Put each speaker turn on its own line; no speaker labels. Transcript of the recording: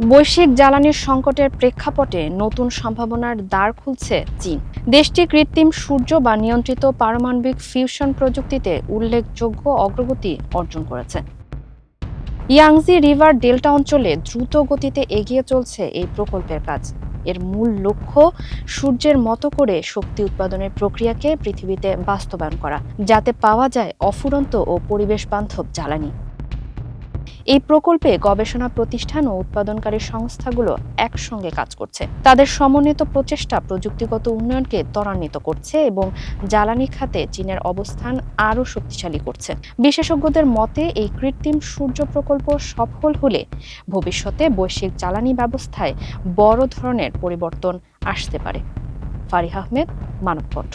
বৈশ্বিক জ্বালানির সংকটের প্রেক্ষাপটে নতুন সম্ভাবনার দ্বার খুলছে চীন। দেশটি কৃত্রিম সূর্য বা নিয়ন্ত্রিত পারমাণবিক ফিউশন প্রযুক্তিতে উল্লেখযোগ্য অগ্রগতি অর্জন করেছে। ইয়াংজি রিভার ডেল্টা অঞ্চলে দ্রুত গতিতে এগিয়ে চলছে এই প্রকল্পের কাজ। এর মূল লক্ষ্য সূর্যের মতো করে শক্তি উৎপাদনের প্রক্রিয়াকে পৃথিবীতে বাস্তবায়ন করা, যাতে পাওয়া যায় অফুরন্ত ও পরিবেশ বান্ধব জ্বালানি। এই প্রকল্পে গবেষণা প্রতিষ্ঠান ও উৎপাদনকারী সংস্থাগুলো একসঙ্গে কাজ করছে। তাদের সমন্বিত প্রচেষ্টা প্রযুক্তিগত উন্নয়নকে ত্বরান্বিত করছে এবং জ্বালানি খাতে চীনের অবস্থান আরও শক্তিশালী করছে। বিশেষজ্ঞদের মতে এই কৃত্রিম সূর্য প্রকল্প সফল হলে ভবিষ্যতে বৈশ্বিক জ্বালানি ব্যবস্থায় বড় ধরনের পরিবর্তন আসতে পারে। ফারিহ আহমেদ, মানবকণ্ঠ।